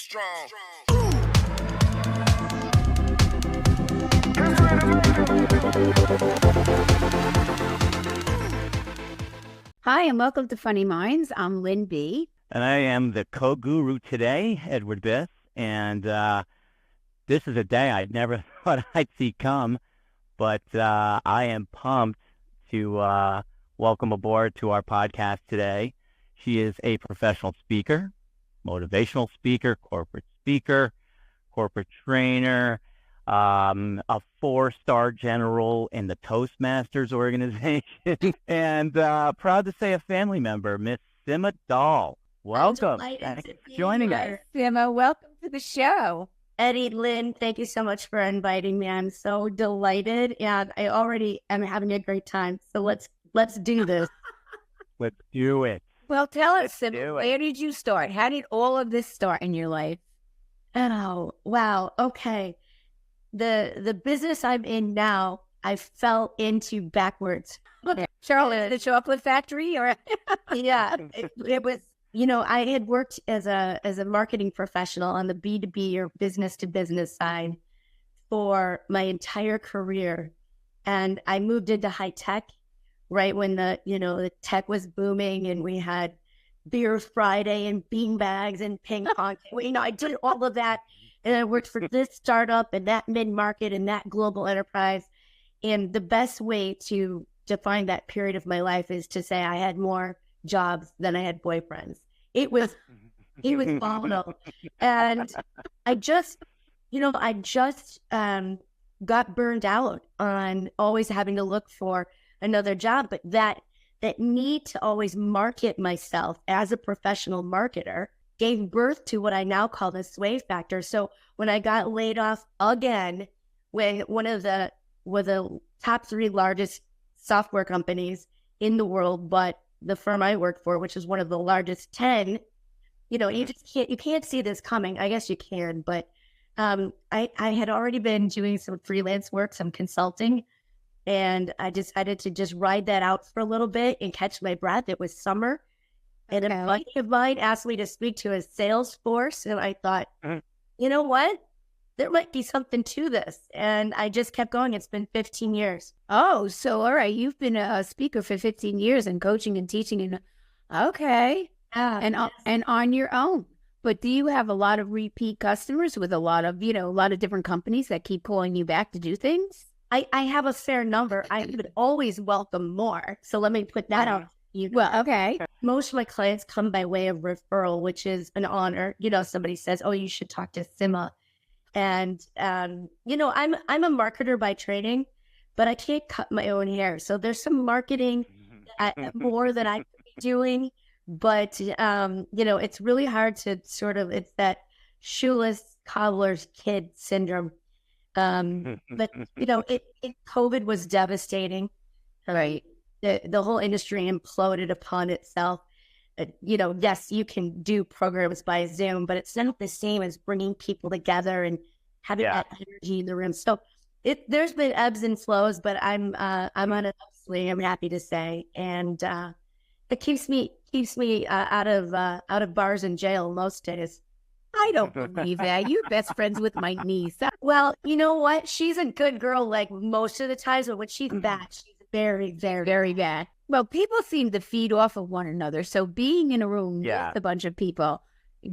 strong. Hi, and welcome to Funny Minds. I'm Lynn B. And I am the co-guru today, Edward Biss. And this is a day I never thought I'd see come, but I am pumped to welcome aboard to our podcast today. She is a professional speaker, motivational speaker, corporate trainer, a 4-star general in the Toastmasters organization, and proud to say a family member, Miss Sima Dahl. Welcome. Thanks for joining us. Sima, welcome to the show. Eddie, Lynn, thank you so much for inviting me. I'm so delighted, and I already am having a great time. So let's do this. Let's do it. Well, tell us, Sima, where did you start? How did all of this start in your life? Oh, wow. Okay. The business I'm in now, I fell into backwards. Charlotte, the chocolate factory, or yeah, it was. You know, I had worked as a marketing professional on the B2B or business to business side for my entire career, and I moved into high tech right when the tech was booming, and we had Beer Friday and beanbags and ping pong. I did all of that. And I worked for this startup and that mid-market and that global enterprise. And the best way to define that period of my life is to say I had more jobs than I had boyfriends. It was volatile. And I just got burned out on always having to look for another job. But that need to always market myself as a professional marketer gave birth to what I now call the sway factor. So when I got laid off again with one of the top 3 largest software companies in the world, but the firm I worked for, which is one of the largest 10, you can't see this coming. I guess you can, but I had already been doing some freelance work, some consulting, and I decided to just ride that out for a little bit and catch my breath. It was summer. And a buddy of mine asked me to speak to his sales force, and I thought, you know what? There might be something to this. And I just kept going. It's been 15 years. Oh, so all right. You've been a speaker for 15 years and coaching and teaching. And okay. And on your own. But do you have a lot of repeat customers with a lot of different companies that keep calling you back to do things? I have a fair number. I would always welcome more. So let me put that out. Well, okay. Most of my clients come by way of referral, which is an honor. Somebody says, "Oh, you should talk to Sima," and I'm a marketer by training, but I can't cut my own hair. So there's some marketing more that I'm doing, but it's really hard to it's that shoeless cobbler's kid syndrome. But COVID was devastating, right? The whole industry imploded upon itself. Yes, you can do programs by Zoom, but it's not the same as bringing people together and having that energy in the room. So there's been ebbs and flows, but I'm on an upswing, I'm happy to say, and it keeps me out of bars and jail most days. I don't believe that. You're best friends with my niece. Well, you know what? She's a good girl like most of the times, but when she's bad, she's very, very, very bad. Well, people seem to feed off of one another. So being in a room with a bunch of people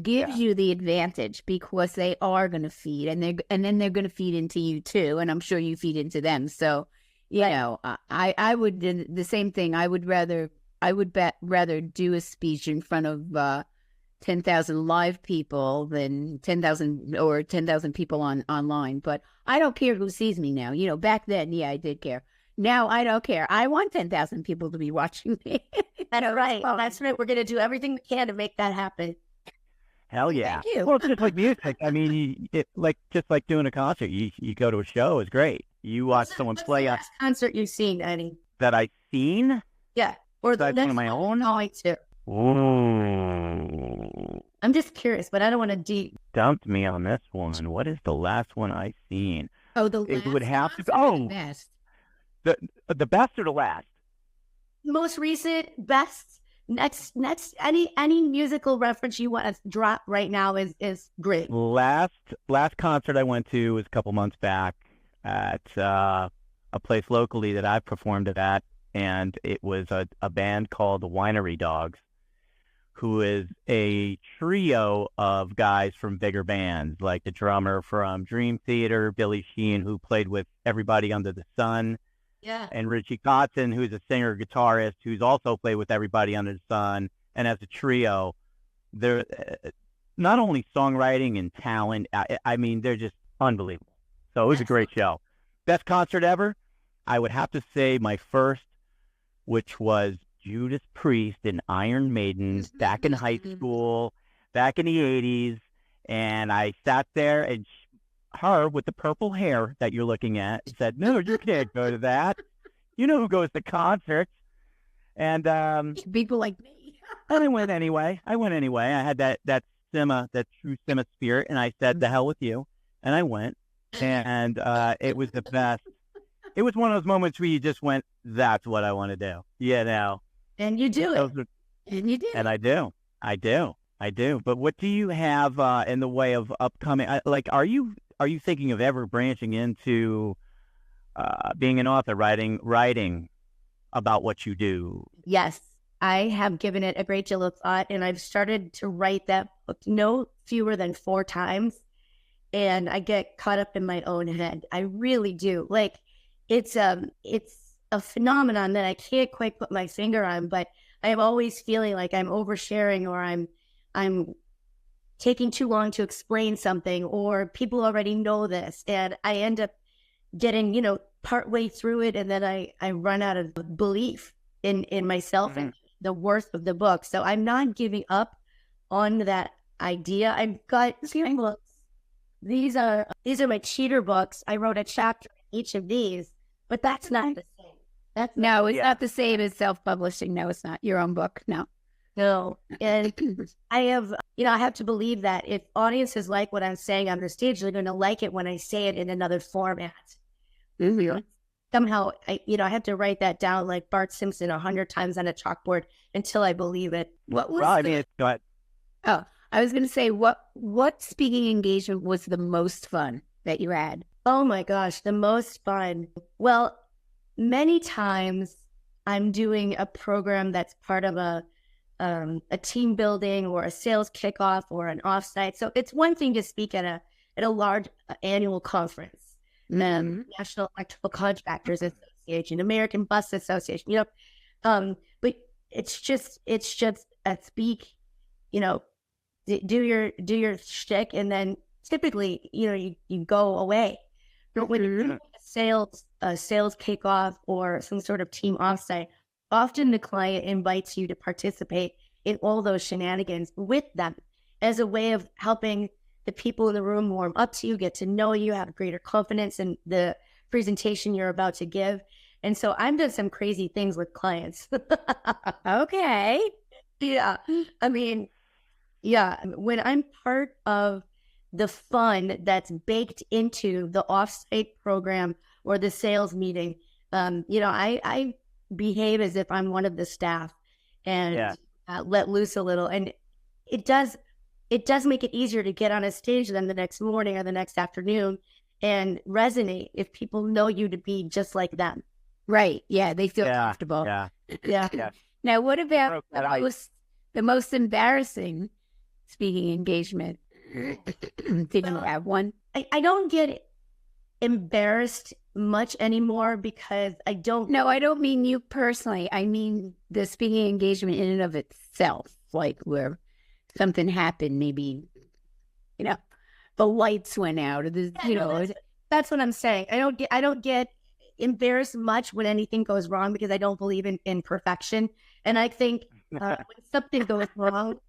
gives you the advantage because they are going to feed, and then they're going to feed into you too. And I'm sure you feed into them. So, I would do the same thing. I would rather do a speech in front of 10,000 live people than 10,000 people online. But I don't care who sees me now. Back then, I did care. Now I don't care. I want 10,000 people to be watching me. That's right. That's right. We're going to do everything we can to make that happen. Hell yeah. Thank you. Well, it's just like music. I mean, just like doing a concert. You go to a show, it's great. You watch someone play the last concert you've seen, Eddie? That I've seen? Yeah. Or the next one of my own? Going to. Ooh. I'm just curious, but I don't want to Dumped me on this one. What is the last one I've seen? Oh, the last. It would have to be. The best. The best or the last? Most recent, best. Next, any musical reference you want to drop right now is great. Last concert I went to was a couple months back at a place locally that I've performed at, and it was a band called the Winery Dogs, who is a trio of guys from bigger bands, like the drummer from Dream Theater, Billy Sheehan, who played with Everybody Under the Sun, and Richie Kotzen, who's a singer-guitarist, who's also played with Everybody Under the Sun. And as a trio, they're not only songwriting and talent, I mean, they're just unbelievable. So it was a great show. Best concert ever? I would have to say my first, which was Judas Priest and Iron Maiden back in high school, back in the 80s. And I sat there, and her with the purple hair that you're looking at said, "No, you can't go to that. You know who goes to concerts." And people like me. I went anyway. I had that Sima, that true Sima spirit, and I said, "The hell with you," and I went. And it was the best. It was one of those moments where you just went, "That's what I want to do," you know. And you do it. And you do. And I do. But what do you have in the way of upcoming? Are you thinking of ever branching into being an author, writing about what you do? Yes, I have given it a great deal of thought, and I've started to write that book no fewer than 4 times, and I get caught up in my own head. I really do. Like, it's a phenomenon that I can't quite put my finger on, but I'm always feeling like I'm oversharing, or I'm taking too long to explain something, or people already know this, and I end up getting, part way through it, and then I run out of belief in myself and the worth of the book. So I'm not giving up on that idea. I've got books. These are my cheater books. I wrote a chapter in each of these, but that's not the same. It's not the same as self-publishing. No, it's not your own book. No. And I have to believe that if audiences like what I'm saying on the stage, they're going to like it when I say it in another format. Mm-hmm. Somehow, I have to write that down like Bart Simpson 100 times on a chalkboard until I believe it. Go ahead. Oh, I was going to say, what speaking engagement was the most fun that you had? Oh my gosh, the most fun. Well, many times I'm doing a program that's part of a team building or a sales kickoff or an offsite. So it's one thing to speak at a large annual conference, National Electrical Contractors Association, American Bus Association, but it's just a speak, do your shtick, and then typically, you go away. But when you're doing a sales kickoff or some sort of team offsite, often the client invites you to participate in all those shenanigans with them as a way of helping the people in the room warm up to you, get to know you, have greater confidence in the presentation you're about to give. And so I've done some crazy things with clients. Okay. Yeah. I mean, when I'm part of the fun that's baked into the offsite program or the sales meeting, I behave as if I'm one of the staff and let loose a little. And it does make it easier to get on a stage than the next morning or the next afternoon and resonate if people know you to be just like them. Right. Yeah. They feel comfortable. Yeah. Now, what about the most embarrassing speaking engagement? Did you have one? I don't get embarrassed much anymore because I don't. No, I don't mean you personally. I mean the speaking engagement in and of itself, like where something happened, maybe, the lights went out, or that's what I'm saying. I don't get embarrassed much when anything goes wrong because I don't believe in perfection. And I think when something goes wrong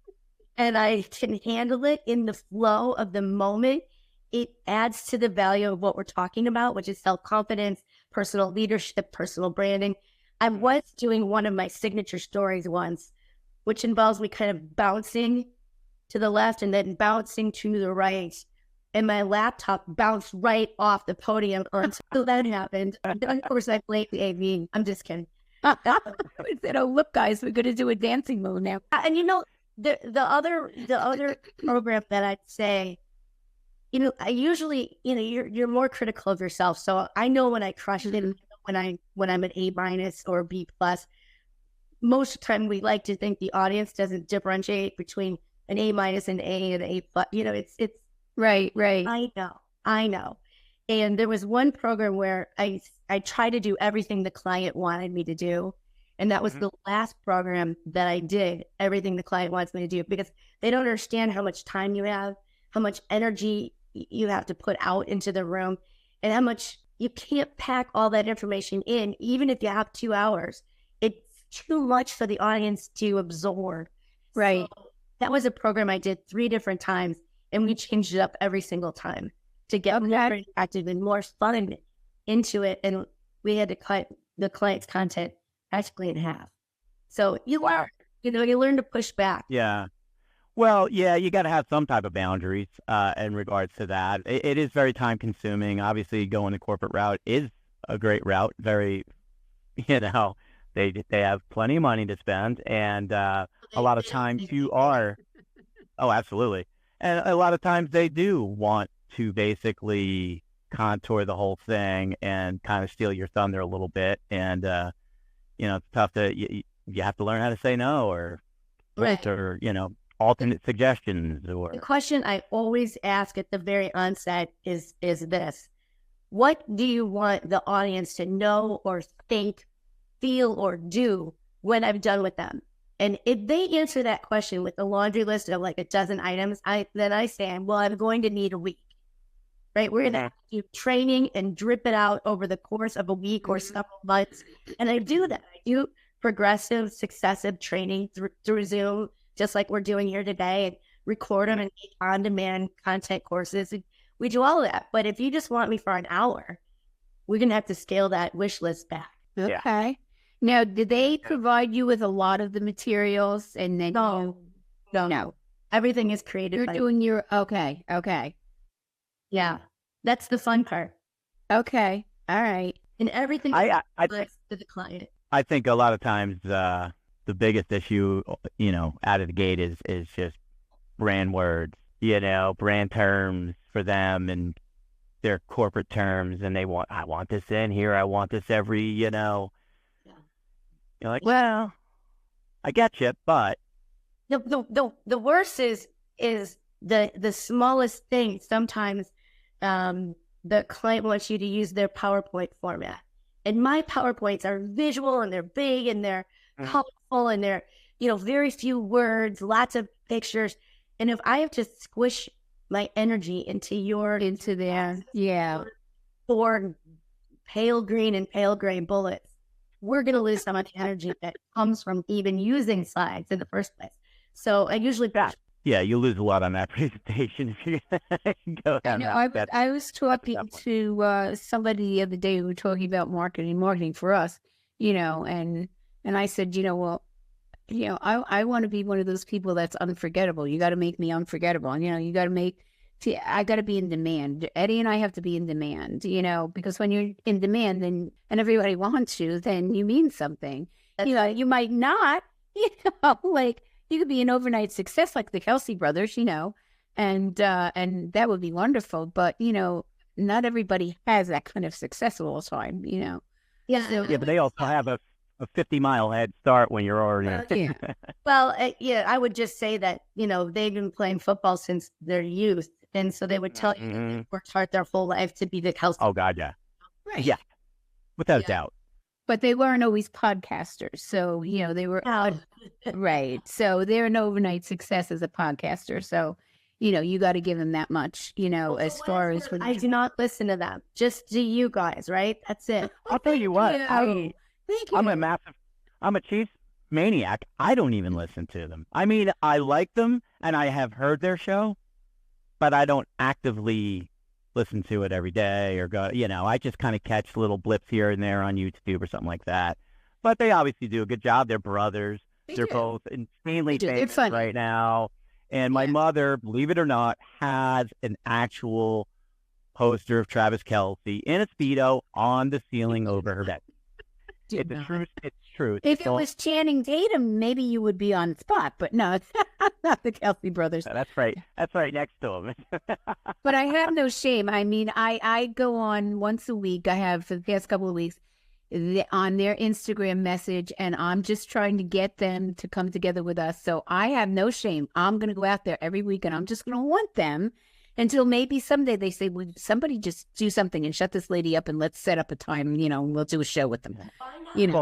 and I can handle it in the flow of the moment, it adds to the value of what we're talking about, which is self-confidence, personal leadership, personal branding. I was doing one of my signature stories once, which involves me kind of bouncing to the left and then bouncing to the right. And my laptop bounced right off the podium until that happened. And of course, I blamed the AV. I'm just kidding. I said, "Oh, look, guys, we're going to do a dancing move now." And the other program that I'd say, I usually, you're more critical of yourself. So I know when I crush it, when I'm an A- or B+. Most of the time, we like to think the audience doesn't differentiate between an A- and A+. It's right. I know. And there was one program where I tried to do everything the client wanted me to do. And that was the last program that I did everything the client wants me to do, because they don't understand how much time you have, how much energy you have to put out into the room, and how much you can't pack all that information in, even if you have 2 hours. It's too much for the audience to absorb. Right. So that was a program I did 3 different times, and we changed it up every single time to get more active and more fun into it. And we had to cut the client's content practically in half. So you learn to push back. Yeah. Well, yeah, you got to have some type of boundaries in regards to that. It is very time consuming. Obviously, going the corporate route is a great route. Very, they have plenty of money to spend, and a lot of times oh, absolutely. And a lot of times they do want to basically contour the whole thing and kind of steal your thunder a little bit. And, it's tough you have to learn how to say no or alternate suggestions. Or the question I always ask at the very onset is this: what do you want the audience to know or think, feel, or do when I'm done with them? And if they answer that question with a laundry list of like a dozen items, then I say, well, I'm going to need a week, right? We're going to do training and drip it out over the course of a week or several months. And I do that. I do progressive, successive training through Zoom, just like we're doing here today, and record them and make on-demand content courses. We do all of that. But if you just want me for an hour, we're going to have to scale that wish list back. Okay. Yeah. Now, did they provide you with a lot of the materials? And then No. Everything is created. You're doing your okay. Yeah, that's the fun part. Okay, all right. And everything is to the client. I think a lot of times the biggest issue, out of the gate is just brand words, brand terms for them and their corporate terms, and I want this in here, I want this every, Yeah. You're like, well, I get you, but the worst is the smallest thing. Sometimes the client wants you to use their PowerPoint format, and my PowerPoints are visual and they're big and they're colorful and they're very few words, lots of pictures. And if I have to squish my energy into there, for pale green and pale gray bullets, we're going to lose some of the energy that comes from even using slides in the first place. So I usually you lose a lot on that presentation if you go down I was talking to somebody the other day who were talking about marketing for us, and I said, I want to be one of those people that's unforgettable. You got to make me unforgettable. You got to I got to be in demand. Eddie and I have to be in demand, because when you're in demand and everybody wants you, then you mean something. You might not, like you could be an overnight success like the Kelsey brothers, and that would be wonderful. But, not everybody has that kind of success all the time, Yeah. But they also have a 50-mile head start when you're already. Well, I would just say that, they've been playing football since their youth. And so they would tell you they worked hard their whole life to be the Kelsey. Oh, God, yeah. Right. Yeah, without a doubt. But they weren't always podcasters. So, they were right. So they're an overnight success as a podcaster. So, you got to give them that much, as far as. I do not listen to them. Just do you guys, right? That's it. I'll tell you what. Thank you. I'm a Chiefs maniac. I don't even listen to them. I mean, I like them and I have heard their show, but I don't actively listen to it every day or go, I just kind of catch little blips here and there on YouTube or something like that. But they obviously do a good job. They're brothers. They're both insanely famous right now. And my mother, believe it or not, has an actual poster of Travis Kelce in a Speedo on the ceiling over her bed. It's truth. If it was Channing Tatum, maybe you would be on spot, but no, it's not the Kelsey brothers. That's right. That's right next to him. But I have no shame. I mean, I go on once a week. I have for the past couple of weeks on their Instagram message, and I'm just trying to get them to come together with us. So I have no shame. I'm going to go out there every week, and I'm just going to want them until maybe someday they say, "Would somebody just do something and shut this lady up, and let's set up a time, we'll do a show with them." It's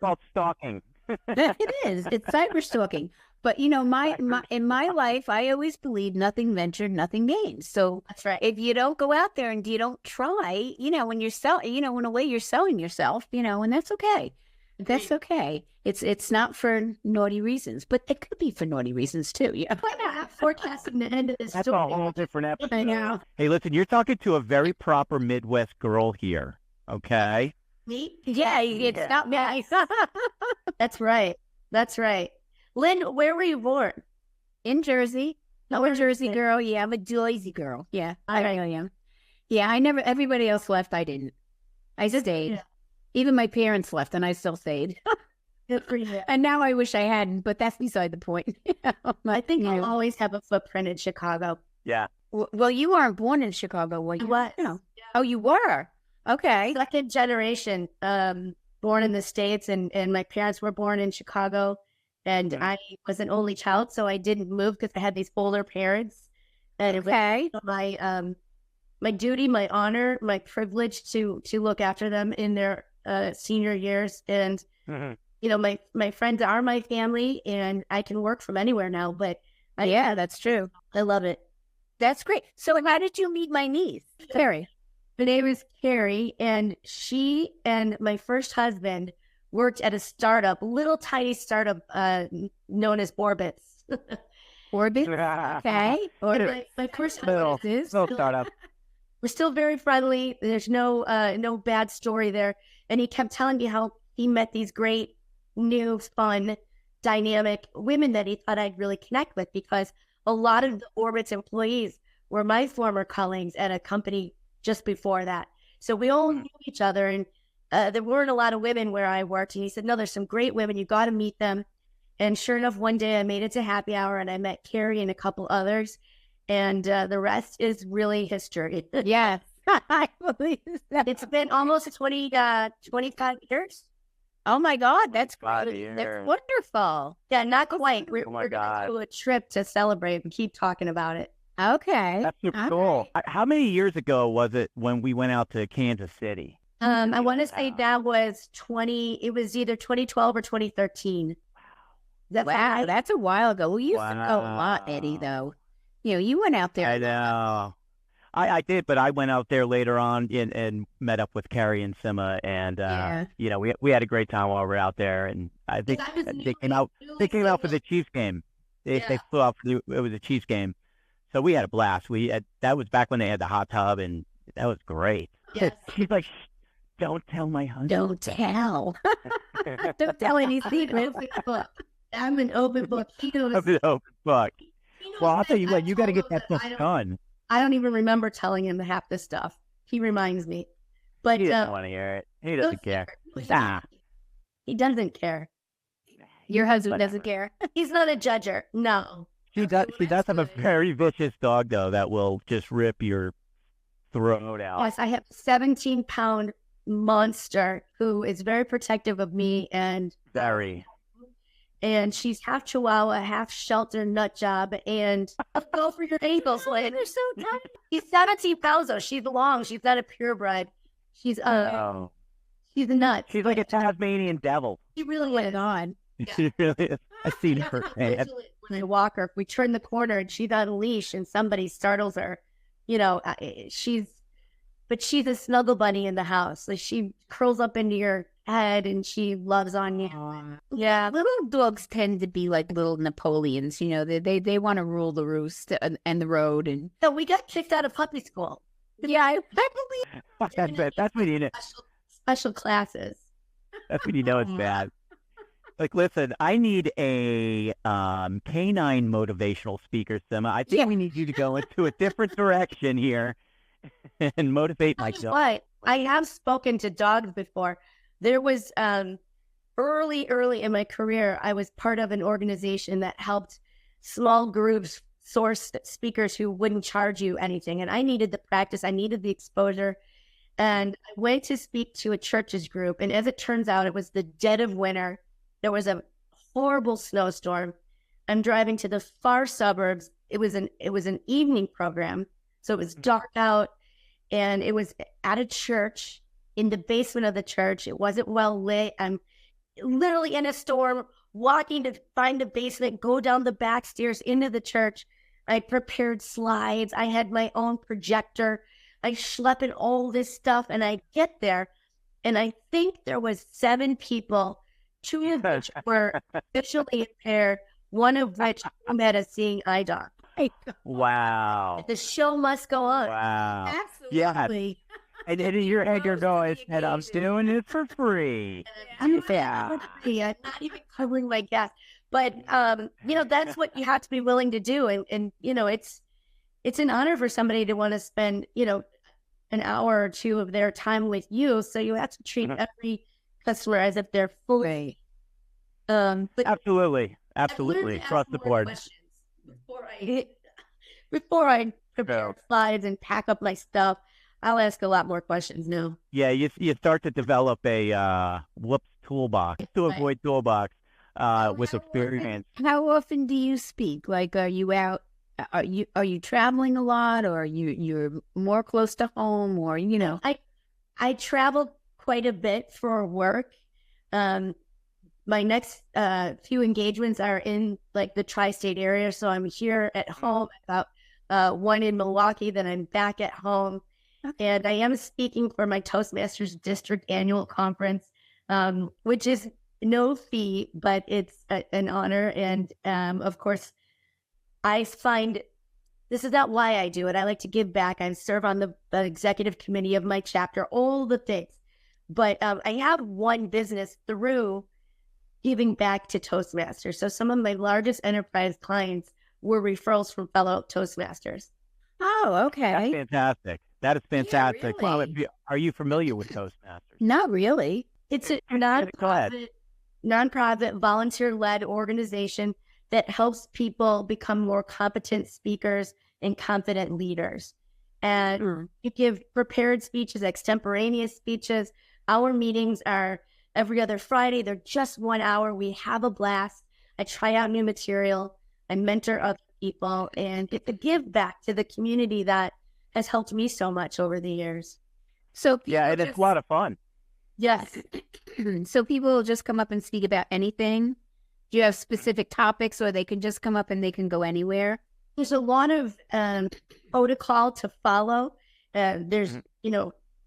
called stalking. It is. It's cyber stalking. But in my life, I always believe nothing ventured, nothing gained. So that's right. If you don't go out there and you don't try, when you're selling, in a way you're selling yourself, and that's okay. That's okay. It's not for naughty reasons, but it could be for naughty reasons too. Yeah. Forecasting the end of this That's story. a whole different episode. I know. Hey, listen, you're talking to a very proper Midwest girl here. Okay. Me? Yeah, it's not me. That's right. That's right. Lynn, where were you born? In Jersey. I'm a Jersey girl. Yeah, I'm a Jersey girl. Yeah, I really am. Yeah, everybody else left. I didn't. I stayed. Yeah. Even my parents left, and I still stayed. Good for you. And now I wish I hadn't, but that's beside the point. I think I'll always have a footprint in Chicago. Yeah. Well, you weren't born in Chicago, were you? I was. Yeah. Oh, you were? Okay. Second generation, born in the States, and my parents were born in Chicago. And I was an only child, so I didn't move because I had these older parents. And it was my duty, my honor, my privilege to look after them in their senior years. And, my friends are my family, and I can work from anywhere now. But yeah, that's true. I love it. That's great. So how did you meet my niece, Carrie? Her name is Carrie, and she and my first husband worked at a startup, little tiny startup known as Orbitz. Orbitz? Okay. My first little startup. We're still very friendly. There's no bad story there. And he kept telling me how he met these great, new, fun, dynamic women that he thought I'd really connect with, because a lot of the Orbitz employees were my former colleagues at a company just before that. So we all knew each other, and there weren't a lot of women where I worked. And he said, no, there's some great women. You got to meet them. And sure enough, one day I made it to happy hour, and I met Carrie and a couple others. And the rest is really history. Yes. I believe that. It's been almost 25 years. Oh, my God. That's great. That's wonderful. Yeah, not quite. We're going to do a trip to celebrate and keep talking about it. Okay. That's super cool. Right. How many years ago was it when we went out to Kansas City? I want to say that was it was either 2012 or 2013. Wow, that's a while ago. We used to go a lot, Eddie, though. You went out there. I know. I did, but I went out there later on and met up with Carrie and Sima, and we had a great time while we were out there. And I think they came out for the Chiefs game. They flew out it was a Chiefs game, so we had a blast. That was back when they had the hot tub, and that was great. Yes. She's like, don't tell my husband. Don't tell. Don't tell any secrets. I'm an open book. I'm an open book. Well, I'll tell you what, you got to get that stuff done. I don't even remember telling him half this stuff. He reminds me. But he doesn't want to hear it. He doesn't care. He doesn't care. Your husband doesn't care. He's not a judger. No. She does have a very vicious dog, though, that will just rip your throat out. Yes, I have a 17-pound monster who is very protective of me, and she's half Chihuahua, half shelter nut job, and go for your ankles, Lynn. They're so tiny. He's 17 pounds though. She's long. She's not a purebred. She's she's a nut. She's like a Tasmanian devil. She really is. God. Yeah. She really is. I seen her. When I walk her, if we turn the corner and she's on a leash and somebody startles her, she's a snuggle bunny in the house. Like, she curls up into your head and she loves on you. Yeah, little dogs tend to be like little Napoleons. They want to rule the roost and the road. And so we got kicked out of puppy school. Yeah, I believe that's when you know. Special classes. That's when you know it's bad. Like, listen, I need a canine motivational speaker, Sima. I think we need you to go into a different direction here and motivate my dog. What? I have spoken to dogs before. There was early in my career, I was part of an organization that helped small groups source speakers who wouldn't charge you anything. And I needed the practice. I needed the exposure. And I went to speak to a church's group. And as it turns out, it was the dead of winter. There was a horrible snowstorm. I'm driving to the far suburbs. It was an evening program. So it was dark out, and it was at a church in the basement of the church. It wasn't well lit. I'm literally in a storm, walking to find the basement, go down the back stairs into the church. I prepared slides. I had my own projector. I schlepping all this stuff, and I get there, and I think there was 7 people, 2 of which were visually impaired, one of which had a seeing eye doc. Wow. The show must go on. Wow. Absolutely. Yeah. And in your head, you're going, and I'm doing it for free. I'm not even covering my gas. But, that's what you have to be willing to do. And it's an honor for somebody to want to spend, an hour or 2 of their time with you. So you have to treat every customer as if they're fully. But Absolutely. Across the board. Before I prepare slides and pack up my stuff, I'll ask a lot more questions now. Yeah, you start to develop a toolbox to avoid toolbox with experience. How often do you speak? Like, are you out? Are you traveling a lot, or you're more close to home, or I travel quite a bit for work. My next few engagements are in like the tri-state area, so I'm here at home. About one in Milwaukee, then I'm back at home. And I am speaking for my Toastmasters District Annual Conference, which is no fee, but it's an honor. And of course, I find this is not why I do it. I like to give back. I serve on the executive committee of my chapter, all the things. But I have one business through giving back to Toastmasters. So some of my largest enterprise clients were referrals from fellow Toastmasters. Oh, okay. That's fantastic. That is fantastic. Yeah, really. Well, are you familiar with Toastmasters? Not really. It's a nonprofit, volunteer-led organization that helps people become more competent speakers and confident leaders. And you give prepared speeches, extemporaneous speeches. Our meetings are every other Friday. They're just 1 hour. We have a blast. I try out new material. I mentor other people, and it's a give back to the community that has helped me so much over the years. So and it's a lot of fun. Yes. So people will just come up and speak about anything? Do you have specific topics, or they can just come up and they can go anywhere? There's a lot of protocol to follow. There's,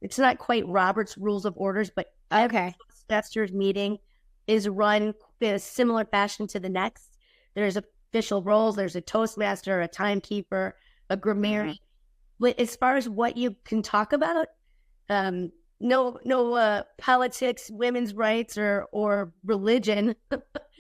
it's not quite Robert's Rules of Orders, but every Toastmasters meeting is run in a similar fashion to the next. There's official roles. There's a Toastmaster, a timekeeper, a grammarian. But as far as what you can talk about, no politics, women's rights, or religion.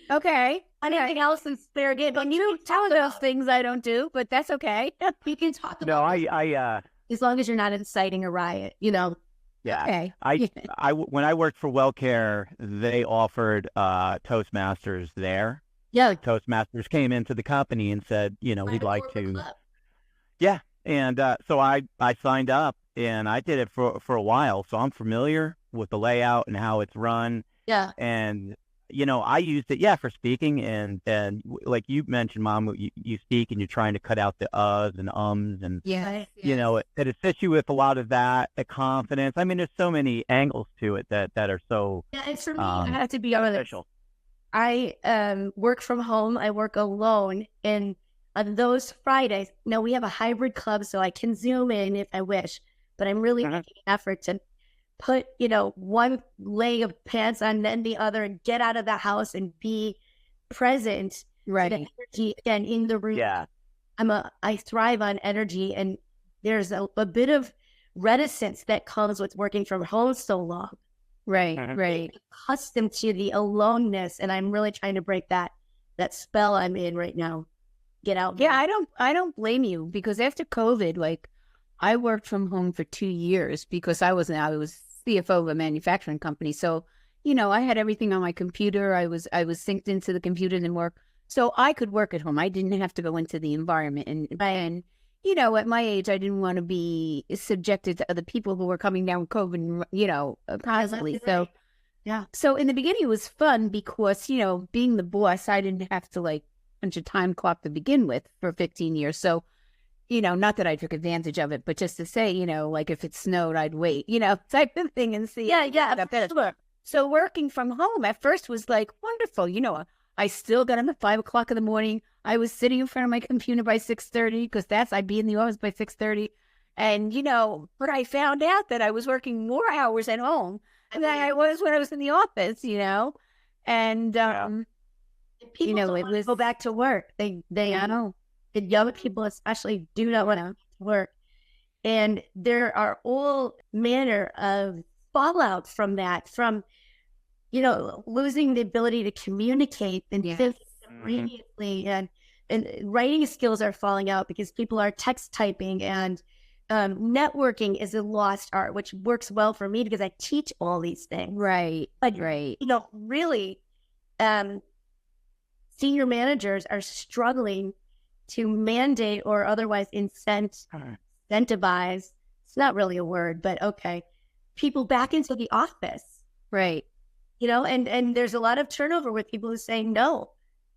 Okay. Anything else is fair game. But you tell those things I don't do, but that's okay. You can talk about I as long as you're not inciting a riot, Yeah. Okay. When I worked for WellCare, they offered Toastmasters there. Yeah. Toastmasters came into the company and said, we'd like to. Club. Yeah. And so I signed up, and I did it for a while. So I'm familiar with the layout and how it's run. Yeah. And, I used it, for speaking. And like you mentioned, Mom, you speak and you're trying to cut out the uhs and ums. And, it assists you with a lot of that, the confidence. I mean, there's so many angles to it that are so Yeah, and for me, I have to be honest. I work from home. I work alone. And on those Fridays, we have a hybrid club, so I can Zoom in if I wish. But I'm really making an effort to put, one leg of pants on, then the other, and get out of the house and be present. Right. The energy again in the room. Yeah. I thrive on energy, and there's a bit of reticence that comes with working from home so long. Right. Right. Accustomed to the aloneness, and I'm really trying to break that spell I'm in right now. Get out. Yeah, I don't blame you, because after COVID, like, I worked from home for 2 years because I was CFO of a manufacturing company. So I had everything on my computer. I was synced into the computer and work. So I could work at home. I didn't have to go into the environment. And at my age, I didn't want to be subjected to other people who were coming down with COVID, constantly. So, yeah. So in the beginning, it was fun because, being the boss, I didn't have to bunch of time clock to begin with for 15 years. So, not that I took advantage of it, but just to say, if it snowed, I'd wait, type of thing and see. Yeah. Sure. So working from home at first was wonderful. I still got up at 5 o'clock in the morning. I was sitting in front of my computer by 6:30 because I'd be in the office by 6:30. And, but I found out that I was working more hours at home than I was when I was in the office, and, people don't want to go back to work. They know. The young people especially do not want to work. And there are all manner of fallout from that, from, losing the ability to communicate and think immediately, and writing skills are falling out because people are text typing, and networking is a lost art, which works well for me because I teach all these things. Right. But, right. Really, senior managers are struggling to mandate or otherwise incentivize, it's not really a word, but okay, people back into the office. Right. And there's a lot of turnover with people who say, no,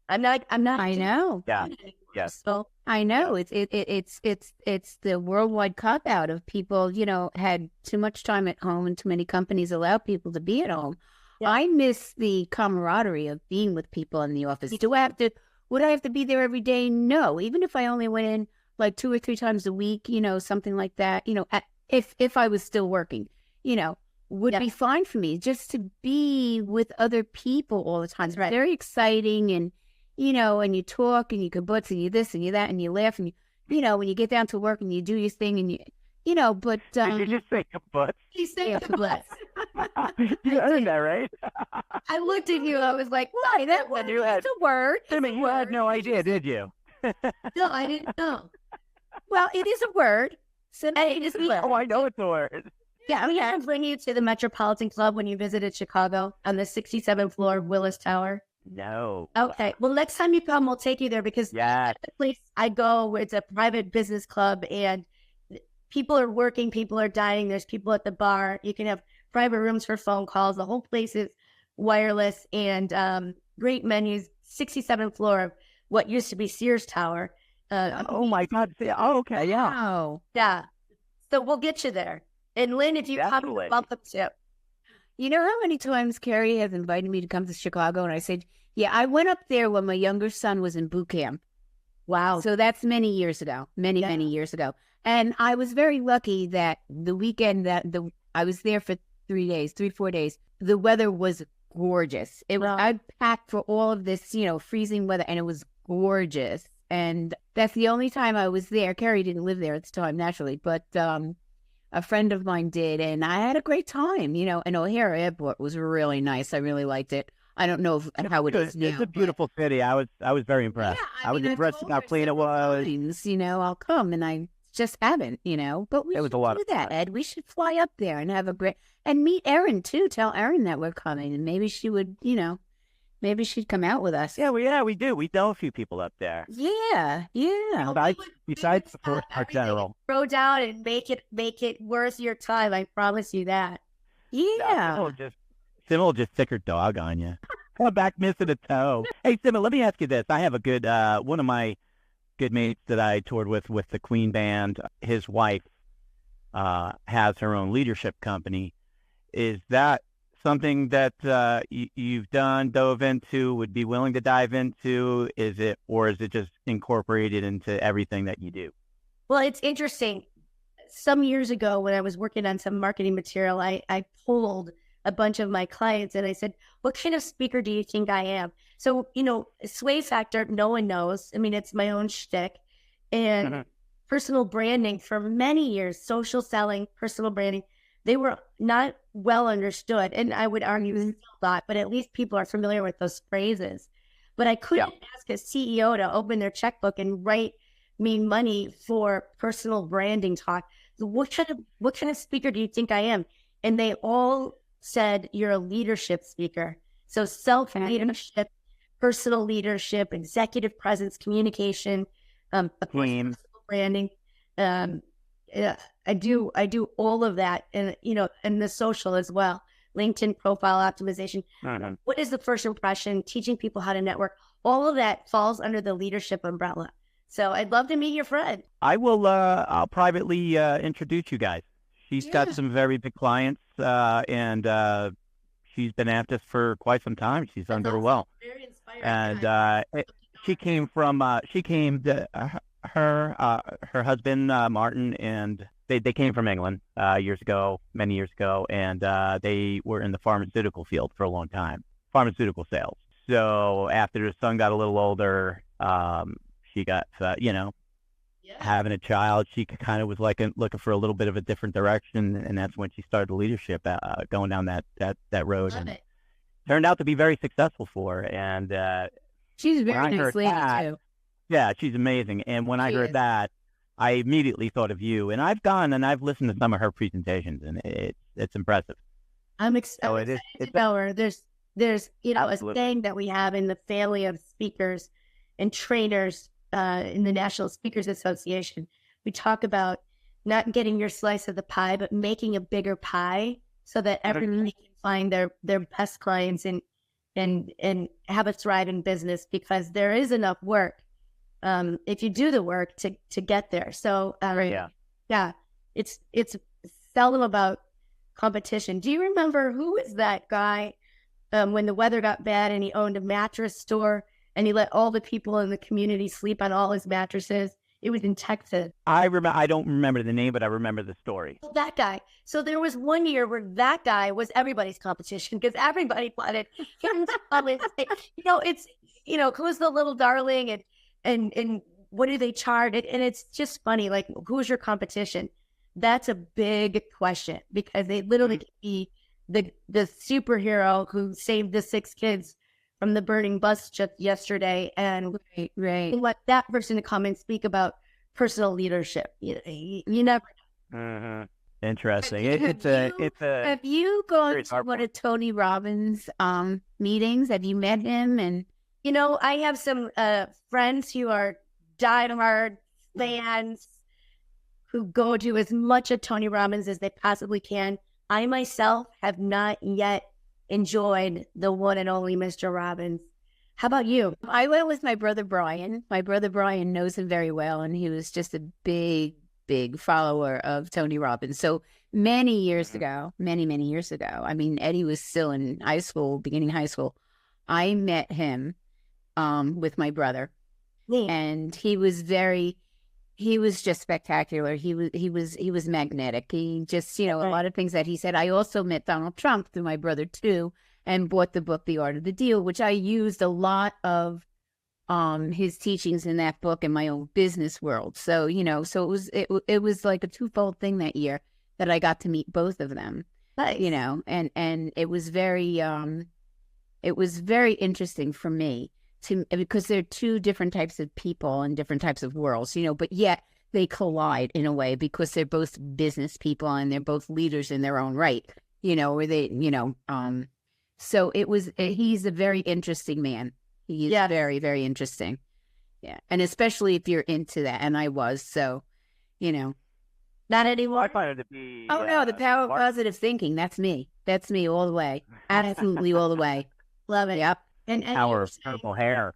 I'm not. I know. Yeah. Yes. So I know it's the worldwide cop out of people, had too much time at home, and too many companies allow people to be at home. Yeah. I miss the camaraderie of being with people in the office. Would I have to be there every day? No. Even if I only went in 2 or 3 times a week, something like that, if I was still working, would be fine for me. Just to be with other people all the time. It's very exciting, and, and you talk, and you kibbutz, and you this, and you that, and you laugh, and when you get down to work and you do your thing, and but... Did you just say kibbutz? You say kibbutz. You heard that, right? I looked at you, I was like, why? That one is a word. Sima, you had no idea, did you? No, I didn't know. Well, it is a word. Oh, I know it's a word. Yeah, I mean, I bring you to the Metropolitan Club when you visited Chicago on the 67th floor of Willis Tower. No. Okay. Well, next time you come, we'll take you there because that's the place I go. It's a private business club, and people are working, people are dining. There's people at the bar. You can have private rooms for phone calls. The whole place is wireless, and great menus. 67th floor of what used to be Sears Tower. Oh my God! Oh, okay, yeah. Wow. Yeah. So we'll get you there. And Lynn, if you come, welcome to. You know how many times Carrie has invited me to come to Chicago, and I said, yeah, I went up there when my younger son was in boot camp. Wow. So that's many years ago, many years ago. And I was very lucky that the weekend I was there for 4 days, the weather was gorgeous. I packed for all of this, freezing weather, and it was gorgeous. And that's the only time I was there. Carrie didn't live there at the time, naturally, but a friend of mine did, and I had a great time, and O'Hare Airport was really nice. I really liked it. I don't know how it is now. It's a beautiful city. I was very impressed. Yeah, I was impressed with how clean it was. I'll come, and I just haven't, but we should do that, Ed. We should fly up there and have and meet Erin too. Tell Erin that we're coming, and maybe she would, maybe she'd come out with us. Yeah, we do. We know a few people up there. Yeah. Besides our general. Throw down and make it worth your time. I promise you that. Yeah. Sima will just stick her dog on you. Come back missing a toe. Hey, Sima, let me ask you this. I have a good, one of my good mates that I toured with the Queen Band. His wife has her own leadership company. Is that something that you've dove into, would be willing to dive into? Or is it just incorporated into everything that you do? Well, it's interesting. Some years ago when I was working on some marketing material, I polled a bunch of my clients and I said, what kind of speaker do you think I am? So, sway factor, no one knows. I mean, it's my own shtick. And personal branding for many years, social selling, personal branding, they were not well understood. And I would argue still not, but at least people are familiar with those phrases. But I couldn't ask a CEO to open their checkbook and write me money for personal branding talk. So what kind of speaker do you think I am? And they all said you're a leadership speaker. So self-leadership, personal leadership, executive presence, communication, personal branding. I do all of that, and and the social as well. LinkedIn profile optimization. What is the first impression? Teaching people how to network. All of that falls under the leadership umbrella. So I'd love to meet your friend. I will. I'll privately introduce you guys. She's got some very big clients, and she's been at this for quite some time. She's done very well. Very inspiring. And she came from. Her husband Martin, and they came from England many years ago, and they were in the pharmaceutical field for a long time, pharmaceutical sales. So after her son got a little older, she got having a child, she kind of was looking for a little bit of a different direction, and that's when she started the leadership, going down that road. Love and it. Turned out to be very successful for her. And she's a very nice lady too. Yeah, she's amazing. And when I heard that, I immediately thought of you. And I've gone and I've listened to some of her presentations, and it's impressive. I'm excited to know her. There's a saying that we have in the family of speakers and trainers in the National Speakers Association. We talk about not getting your slice of the pie, but making a bigger pie so that everybody can find their best clients and have a thriving business, because there is enough work if you do the work to get there. So it's seldom about competition. Do you remember who was that guy when the weather got bad and he owned a mattress store and he let all the people in the community sleep on all his mattresses? It was in Texas. I don't remember the name, but I remember the story. That guy. So there was one year where that guy was everybody's competition, because everybody wanted him to come and say, who's the little darling, and what do they charge? And it's just funny, like, who's your competition? That's a big question, because they literally could be the superhero who saved the 6 kids from the burning bus just yesterday, and let that person come and speak about personal leadership. You never know. Interesting. Have you gone to one of Tony Robbins' meetings? Have you met him? And I have some friends who are diehard fans who go to as much of Tony Robbins as they possibly can. I myself have not yet enjoyed the one and only Mr. Robbins. How about you? I went with my brother Brian. My brother Brian knows him very well, and he was just a big follower of Tony Robbins. So many years ago, many years ago, I mean, Eddie was still in high school, beginning high school. I met him with my brother, and he was just spectacular. He was magnetic. He just, a lot of things that he said. I also met Donald Trump through my brother too, and bought the book, The Art of the Deal, which I used a lot of his teachings in that book in my own business world. So, so it was like a twofold thing that year that I got to meet both of them. Nice. And it was very interesting for me because they're two different types of people and different types of worlds, but yet they collide in a way because they're both business people and they're both leaders in their own right, so he's a very interesting man. He's very, very interesting. Yeah. And especially if you're into that. And I was, so, not anymore. I find it to be. Oh, no, the power of positive thinking. That's me. That's me all the way. Absolutely all the way. Love it. Yep. And power of purple hair.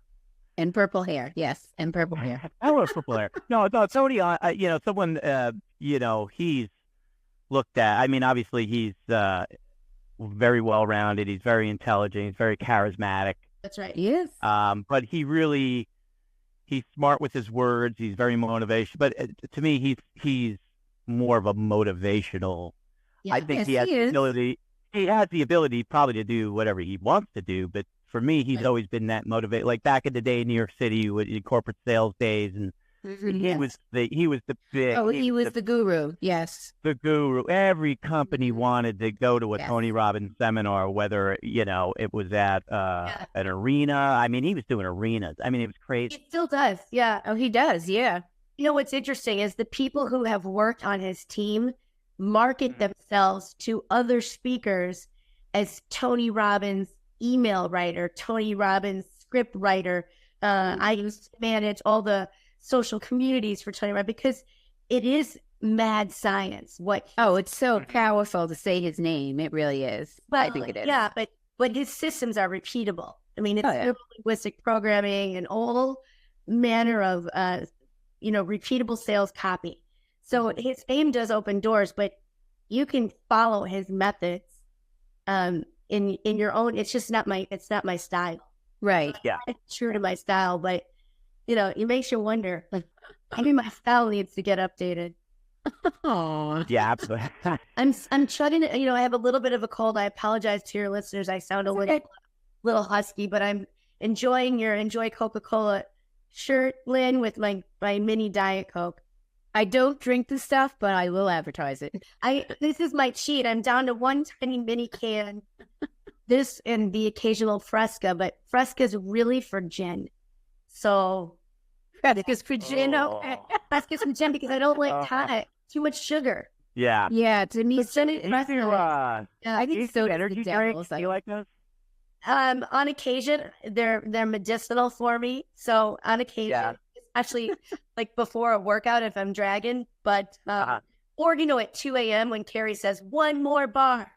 And purple hair. Yes. And purple hair. Power of purple hair. No, Tony, someone, he's looked at, I mean, obviously he's very well-rounded. He's very intelligent. He's very charismatic. That's right. He is. But he's smart with his words. He's very motivational. But to me, he's more of a motivational. Yeah. I think he has the ability. He has the ability probably to do whatever he wants to do. But for me, he's always been that motivated. Like back in the day in New York City, with corporate sales days, and he was the big. Oh, he was the guru. Yes, the guru. Every company wanted to go to a Tony Robbins seminar, whether it was at an arena. I mean, he was doing arenas. I mean, it was crazy. He still does. Yeah. Oh, he does. Yeah. What's interesting is the people who have worked on his team market themselves to other speakers as Tony Robbins email writer, Tony Robbins script writer. I used to manage all the social communities for Tony Robbins because it is mad science. It's so powerful to say his name. It really is. I think it is. Yeah, but his systems are repeatable. I mean, it's linguistic programming and all manner of repeatable sales copy. So his name does open doors, but you can follow his methods in your own. It's just not my style. Right. Yeah. It's true to my style, but it makes you wonder, like, maybe my style needs to get updated. Oh. Yeah, absolutely. I'm trying to, I have a little bit of a cold. I apologize to your listeners. I sound a little husky, but I'm enjoying your Enjoy Coca-Cola shirt, Lynn, with my mini Diet Coke. I don't drink the stuff, but I will advertise it. This is my cheat. I'm down to one tiny mini can. This and the occasional Fresca, but Fresca's really for gin. So Fresca's for gin, okay. Fresca's for gin because I don't like too much sugar. Yeah. Yeah, to me, I think so. Energy drinks. Do you like those? On occasion, they're medicinal for me. So on occasion, actually, like before a workout if I'm dragging, but or at 2 a.m. when Carrie says one more bar.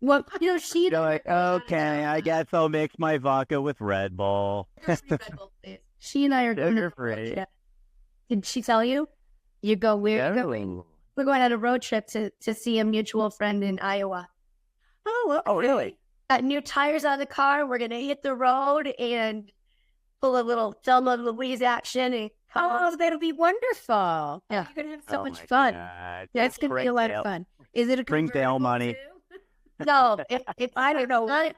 Well, she like, okay, I guess I'll mix my vodka with Red Bull. She and I are going free. Did she tell you? We're going on a road trip to see a mutual friend in Iowa. Oh, really? Got new tires on the car. We're gonna hit the road and pull a little Thelma and Louise action. And that'll be wonderful. Yeah, you're gonna have so much fun. Yeah, it's gonna be a lot of fun. Is it a bring Dahl money? No, if I don't know,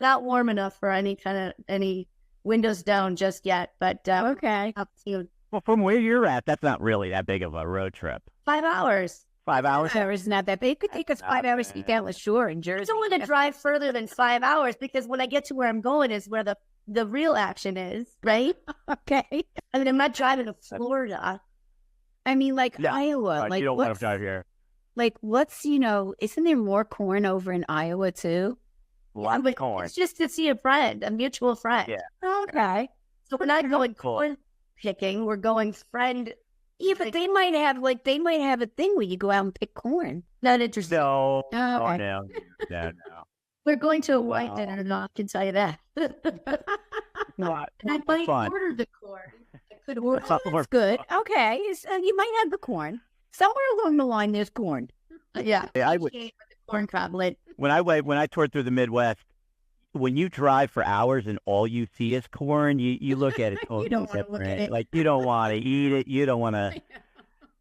not warm enough for any windows down just yet. But okay. Up soon. Well, from where you're at, that's not really that big of a road trip. 5 hours. 5 hours? 5 hours is not that big. It could take us 5 hours to get down the shore in Jersey. I don't want to drive further than 5 hours because when I get to where I'm going is where the real action is, right? Okay. I mean, I'm not driving to Florida. I mean, like Iowa. You don't want to drive here. Like, isn't there more corn over in Iowa too? Lots of corn. It's just to see a mutual friend. Yeah. Okay. So we're not going corn picking. We're going friend. Yeah, but they might have a thing where you go out and pick corn. Not interesting. No. Oh, okay. No. We're going to a white dinner, no, I can tell you that. Not I might fun. order the corn. I could order. That's good. Okay, you might have the corn. Somewhere along the line, there's corn. Yeah, I would. The corn coblet. When I toured through the Midwest, when you drive for hours and all you see is corn, you look at it. You don't want to look at it. Like you don't want to eat it. You don't want to.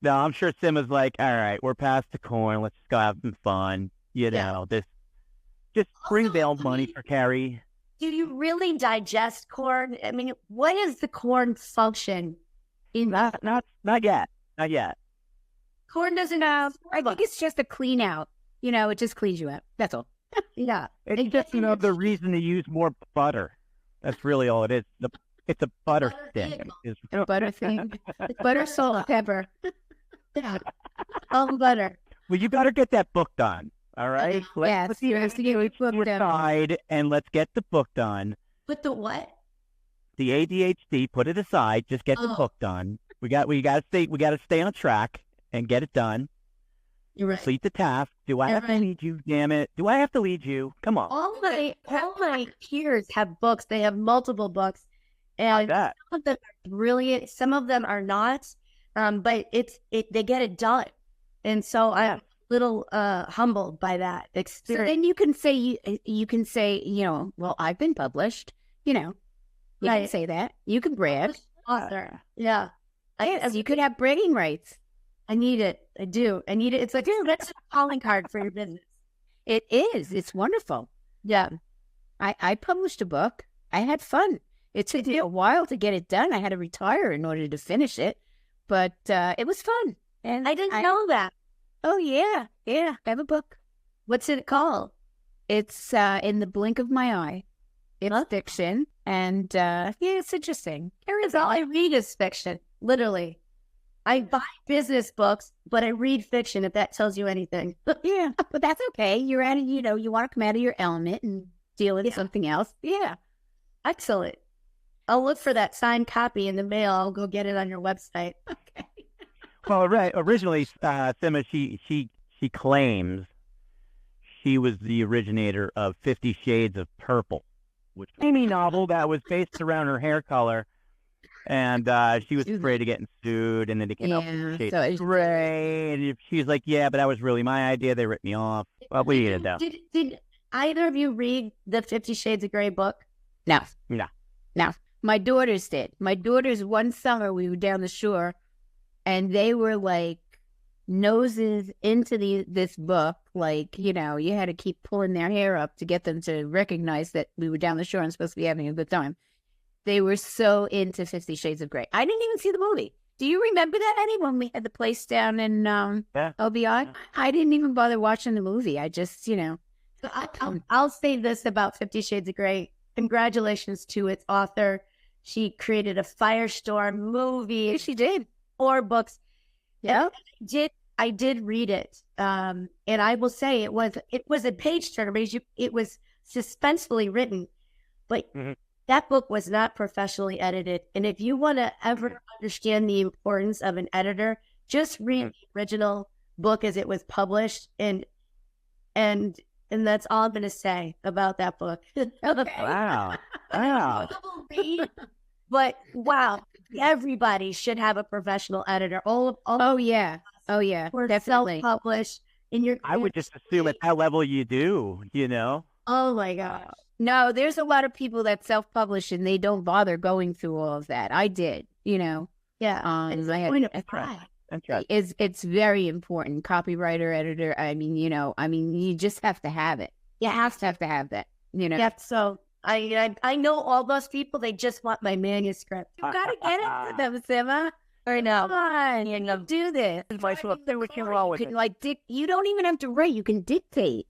No, I'm sure Sima's like, all right, we're past the corn. Let's just go have some fun. Just bring Dahl money for Carrie. Do you really digest corn? I mean, what is the corn function? Not yet. Not yet. Corn doesn't have. I think it's just a clean out. It just cleans you out. That's all. Yeah. It's just the reason to use more butter. That's really all it is. It's a butter thing. Butter thing. Butter, salt, pepper. Yeah. All butter. Well, you better get that book done. All right. Let's get the book aside and let's get the book done. Put the what? The ADHD. Put it aside. Just get the book done. We got to stay on track and get it done. You're right. Complete the task. Do I have to lead you? Damn it! Do I have to lead you? Come on. All my peers have books. They have multiple books, and some of them are brilliant. Some of them are not. But they get it done, and so I'm a little humbled by that experience. So then you can say, well, I've been published. You can say that. You can brag. Author. Yeah. Yes, you could have bragging rights. I need it. I do. I need it. It's like, that's a calling card for your business. It is. It's wonderful. Yeah. I published a book. I had fun. It took me a while to get it done. I had to retire in order to finish it, but it was fun. And I didn't know that. Oh, yeah. Yeah. I have a book. What's it called? It's In the Blink of My Eye. It's fiction. And it's interesting. All I read is fiction. Literally. I buy business books, but I read fiction, if that tells you anything. Yeah, but that's okay. You're at it, you want to come out of your element and deal with something else. Yeah. Excellent. I'll look for that signed copy in the mail. I'll go get it on your website. Okay. Well, originally, Sima, she claims she was the originator of 50 Shades of Purple, which was a novel that was based around her hair color. And she was afraid of getting sued, and then it came out with Shades of Gray. And she's like, yeah, but that was really my idea. They ripped me off. Well, what are you going to do? Did either of you read the 50 Shades of Grey book? No. No. My daughters did. My daughters, one summer, we were down the shore, and they were like noses into this book. Like, you had to keep pulling their hair up to get them to recognize that we were down the shore and supposed to be having a good time. They were so into 50 Shades of Grey. I didn't even see the movie. Do you remember that, Eddie, when we had the place down in OBI? Yeah. I didn't even bother watching the movie. I just, So I'll say this about 50 Shades of Grey. Congratulations to its author. She created a firestorm movie. She did. 4 books. Yeah. I did read it. And I will say it was a page turner. It was suspensefully written. But that book was not professionally edited. And if you want to ever understand the importance of an editor, just read the original book as it was published. And that's all I'm going to say about that book. Okay. Wow. But wow, everybody should have a professional editor. Oh yeah, or definitely self-publish in your. I would just assume at that level you do. Oh my gosh. No, there's a lot of people that self-publish and they don't bother going through all of that. I did, Yeah. It's a point of pride. It's very important. Copywriter, editor. You just have to have it. You have to have that. Yeah. So I know all those people. They just want my manuscript. You gotta get it to them, Sima. I know. Come on, do this. You don't even have to write. You can dictate.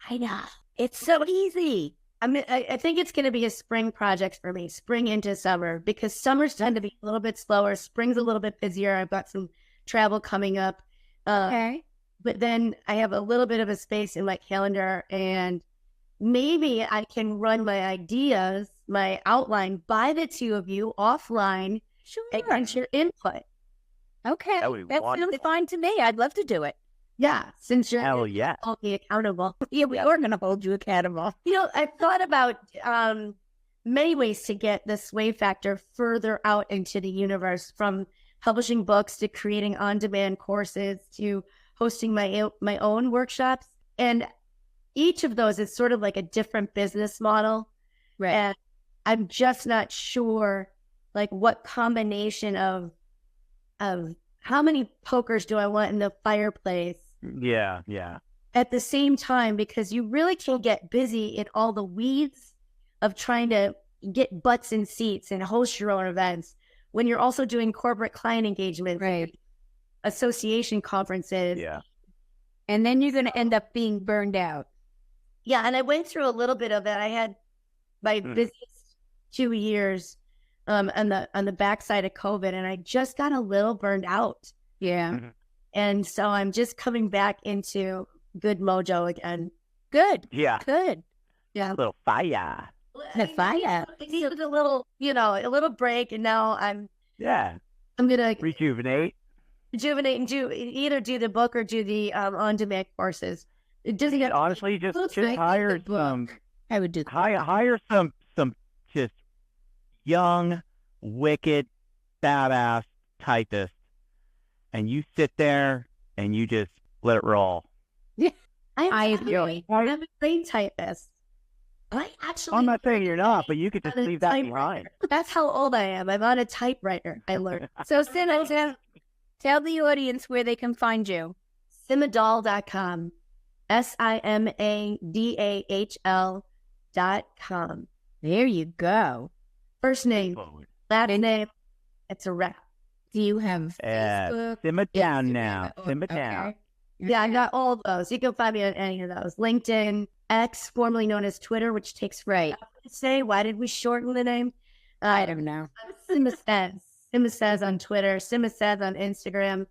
I know. It's so easy. I think it's going to be a spring project for me, spring into summer, because summers tend to be a little bit slower. Spring's a little bit busier. I've got some travel coming up. Okay. But then I have a little bit of a space in my calendar, and maybe I can run my ideas, my outline by the two of you offline. Sure. And get your input. Okay. That sounds fine to me. I'd love to do it. Yeah, since you're hold me accountable. Yeah, we are going to hold you accountable. I've thought about many ways to get the sway factor further out into the universe, from publishing books to creating on-demand courses to hosting my own workshops. And each of those is sort of like a different business model. Right. And I'm just not sure, like, what combination of how many pokers do I want in the fireplace? Yeah. At the same time, because you really can get busy in all the weeds of trying to get butts in seats and host your own events when you're also doing corporate client engagement, right? Association conferences. Yeah. And then you're going to end up being burned out. Yeah. And I went through a little bit of it. I had my busiest 2 years on the backside of COVID, and I just got a little burned out. Yeah. And so I'm just coming back into good mojo again. Good. Yeah. Good. Yeah. A little fire. The fire. I needed a little break, and now I'm gonna rejuvenate and either do the book or do the on-demand courses. It doesn't get honestly just hire some. I would do hire some just young, wicked, badass typists, and you sit there and you just let it roll. Yeah, I agree. I'm a great typist. I'm not saying you're not, but you could just leave that behind. That's how old I am. I'm on a typewriter. I learned. So, Sima, tell the audience where they can find you. SimaDahl.com. SimaDahl.com. There you go. First name, last name. It's a wrap. Do you have Facebook? Simmer down now. Simmer down. Okay. Yeah, I got all of those. You can find me on any of those. LinkedIn, X, formerly known as Twitter, which takes forever to say. Why did we shorten the name? I don't know. Sima Sense. Sima Says on Twitter, Sima Says on Instagram,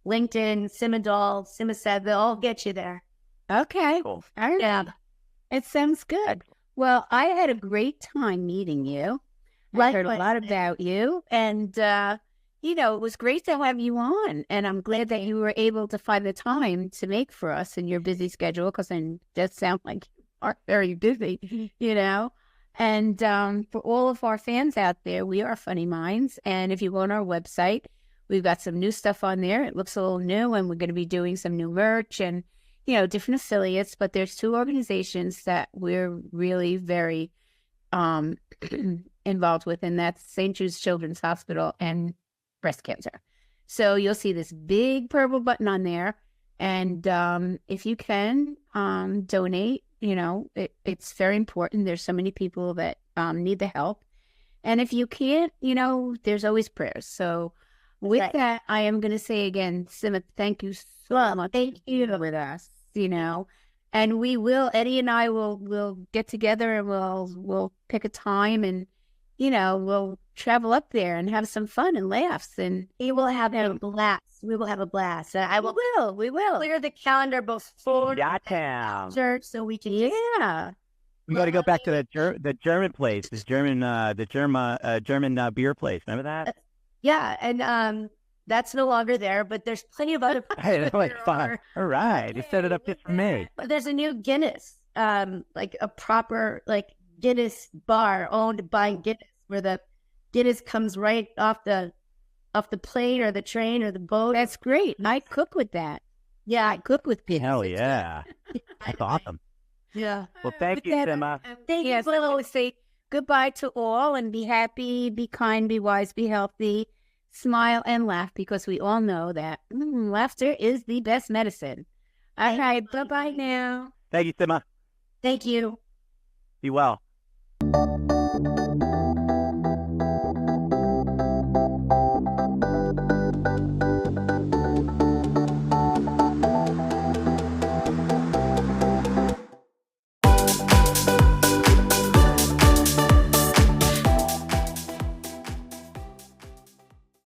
LinkedIn, Sima Dahl, Sima Says. They'll all get you there. Okay. Cool. All right. Yeah. It sounds good. Well, I had a great time meeting you. I heard a lot about you, and it was great to have you on. And I'm glad that you were able to find the time to make for us in your busy schedule, because it does sound like you are very busy, And for all of our fans out there, we are Funny Minds, and if you go on our website, we've got some new stuff on there. It looks a little new, and we're going to be doing some new merch and different affiliates. But there's 2 organizations that we're really very involved with, and that's St. Jude's Children's Hospital and breast cancer. So you'll see this big purple button on there, and if you can donate, it's very important. There's so many people that need the help, and if you can't, there's always prayers. So with that, I am going to say again, Sima, thank you so much. Thank you with us. And we will, Eddie and I will get together, and we'll pick a time, and we'll travel up there and have some fun and laughs, and we will have a blast. We will have a blast. We will clear the calendar before church, so we can. Yeah, we got to go back to the German place, the German beer place. Remember that? Yeah, and that's no longer there, but there's plenty of other. Hey, that's like fun. All right, you set it up just for me. There's a new Guinness, like a proper Guinness bar owned by Guinness, where the Guinness comes right off the plane or the train or the boat. That's great. I cook with that. Yeah, I cook with Guinness. Hell yeah, that's awesome. Yeah. Well, thank you, Sima. Thank you. So I always say goodbye to all, and be happy, be kind, be wise, be healthy. Smile and laugh, because we all know that laughter is the best medicine. All right, bye-bye now. Thank you, Sima. Thank you. Be well.